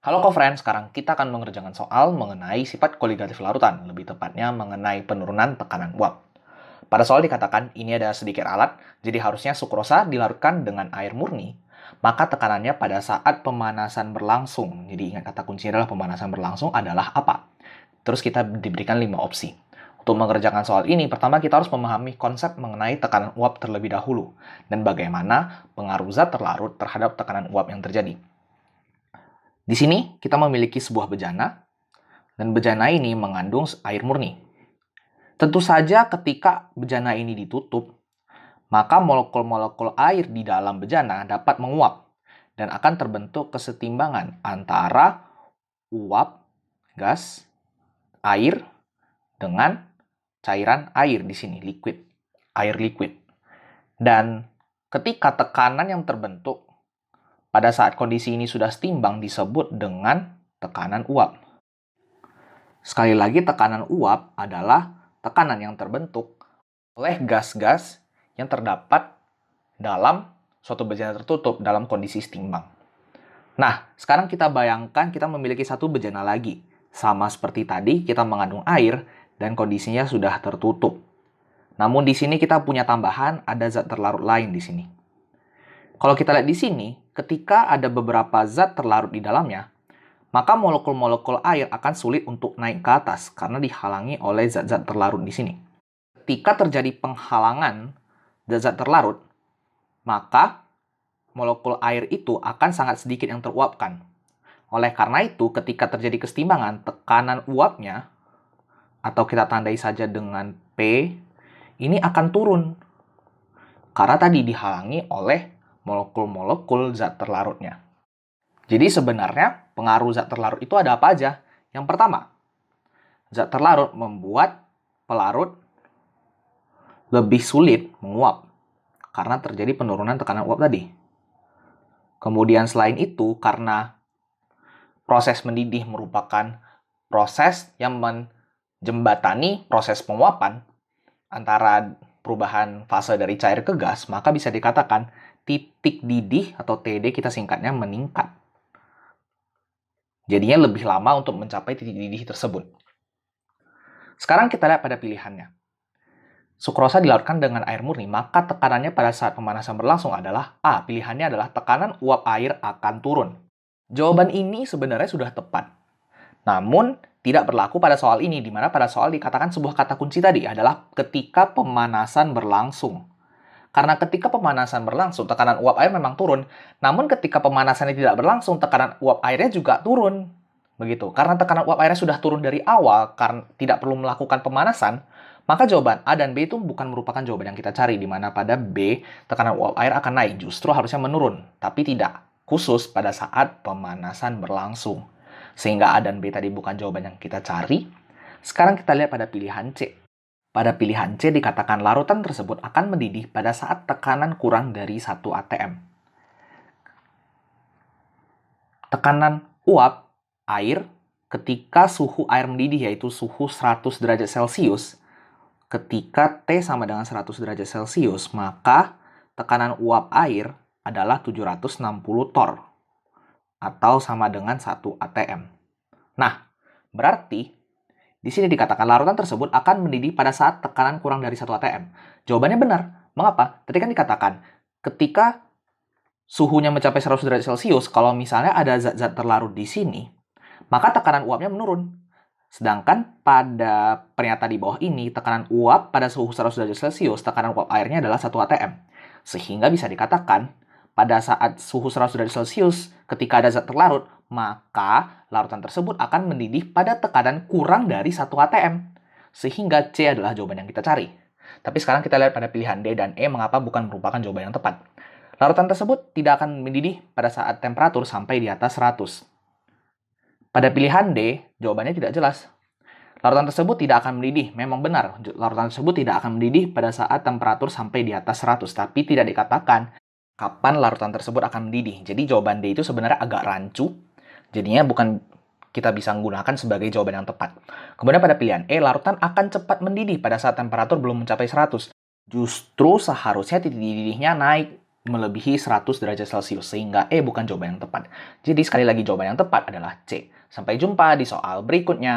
Halo co-friend, sekarang kita akan mengerjakan soal mengenai sifat koligatif larutan, lebih tepatnya mengenai penurunan tekanan uap. Pada soal dikatakan, ini ada sedikit alat, jadi harusnya sukrosa dilarutkan dengan air murni, maka tekanannya pada saat pemanasan berlangsung. Jadi ingat kata kunci adalah pemanasan berlangsung adalah apa? Terus kita diberikan 5 opsi. Untuk mengerjakan soal ini, pertama kita harus memahami konsep mengenai tekanan uap terlebih dahulu, dan bagaimana pengaruh zat terlarut terhadap tekanan uap yang terjadi. Di sini kita memiliki sebuah bejana, dan bejana ini mengandung air murni. Tentu saja ketika bejana ini ditutup, maka molekul-molekul air di dalam bejana dapat menguap dan akan terbentuk kesetimbangan antara uap, gas, air dengan cairan air di sini, liquid, air liquid. Dan ketika tekanan yang terbentuk pada saat kondisi ini sudah setimbang disebut dengan tekanan uap. Sekali lagi, tekanan uap adalah tekanan yang terbentuk oleh gas-gas yang terdapat dalam suatu bejana tertutup dalam kondisi setimbang. Nah, sekarang kita bayangkan kita memiliki satu bejana lagi. Sama seperti tadi, kita mengandung air dan kondisinya sudah tertutup. Namun di sini kita punya tambahan, ada zat terlarut lain di sini. Kalau kita lihat di sini, ketika ada beberapa zat terlarut di dalamnya, maka molekul-molekul air akan sulit untuk naik ke atas karena dihalangi oleh zat-zat terlarut di sini. Ketika terjadi penghalangan zat-zat terlarut, maka molekul air itu akan sangat sedikit yang teruapkan. Oleh karena itu, ketika terjadi kesetimbangan, tekanan uapnya, atau kita tandai saja dengan P, ini akan turun. Karena tadi dihalangi oleh molekul-molekul zat terlarutnya. Jadi sebenarnya pengaruh zat terlarut itu ada apa aja? Yang pertama, zat terlarut membuat pelarut lebih sulit menguap karena terjadi penurunan tekanan uap tadi. Kemudian selain itu, karena proses mendidih merupakan proses yang menjembatani proses penguapan antara perubahan fase dari cair ke gas, maka bisa dikatakan titik didih atau TD kita singkatnya meningkat. Jadinya lebih lama untuk mencapai titik didih tersebut. Sekarang kita lihat pada pilihannya. Sukrosa dilarutkan dengan air murni, maka tekanannya pada saat pemanasan berlangsung adalah A. Pilihannya adalah tekanan uap air akan turun. Jawaban ini sebenarnya sudah tepat. Namun, tidak berlaku pada soal ini, di mana pada soal dikatakan sebuah kata kunci tadi adalah ketika pemanasan berlangsung. Karena ketika pemanasan berlangsung, tekanan uap air memang turun. Namun ketika pemanasannya tidak berlangsung, tekanan uap airnya juga turun. Begitu. Karena tekanan uap airnya sudah turun dari awal, karena tidak perlu melakukan pemanasan, maka jawaban A dan B itu bukan merupakan jawaban yang kita cari, di mana pada B, tekanan uap air akan naik, justru harusnya menurun. Tapi tidak, khusus pada saat pemanasan berlangsung. Sehingga A dan B tadi bukan jawaban yang kita cari. Sekarang kita lihat pada pilihan C. Pada pilihan C dikatakan larutan tersebut akan mendidih pada saat tekanan kurang dari 1 atm. Tekanan uap air ketika suhu air mendidih yaitu suhu 100 derajat Celcius, ketika T sama dengan 100 derajat Celcius, maka tekanan uap air adalah 760 torr atau sama dengan 1 atm. Nah, berarti di sini dikatakan larutan tersebut akan mendidih pada saat tekanan kurang dari 1 atm. Jawabannya benar. Mengapa? Tadi kan dikatakan ketika suhunya mencapai 100 derajat Celcius, kalau misalnya ada zat-zat terlarut di sini, maka tekanan uapnya menurun. Sedangkan pada pernyataan di bawah ini, tekanan uap pada suhu 100 derajat Celcius, tekanan uap airnya adalah 1 atm. Sehingga bisa dikatakan, pada saat suhu 100 derajat Celcius, ketika ada zat terlarut, maka larutan tersebut akan mendidih pada tekanan kurang dari 1 atm. Sehingga C adalah jawaban yang kita cari. Tapi sekarang kita lihat pada pilihan D dan E mengapa bukan merupakan jawaban yang tepat. Larutan tersebut tidak akan mendidih pada saat temperatur sampai di atas 100. Pada pilihan D, jawabannya tidak jelas. Larutan tersebut tidak akan mendidih. Memang benar, larutan tersebut tidak akan mendidih pada saat temperatur sampai di atas 100. Tapi tidak dikatakan kapan larutan tersebut akan mendidih. Jadi jawaban D itu sebenarnya agak rancu. Jadinya bukan kita bisa menggunakan sebagai jawaban yang tepat. Kemudian pada pilihan E, larutan akan cepat mendidih pada saat temperatur belum mencapai 100. Justru seharusnya titik didihnya naik. melebihi 100 derajat Celcius, sehingga E bukan jawaban yang tepat. Jadi sekali lagi jawaban yang tepat adalah C. Sampai jumpa di soal berikutnya.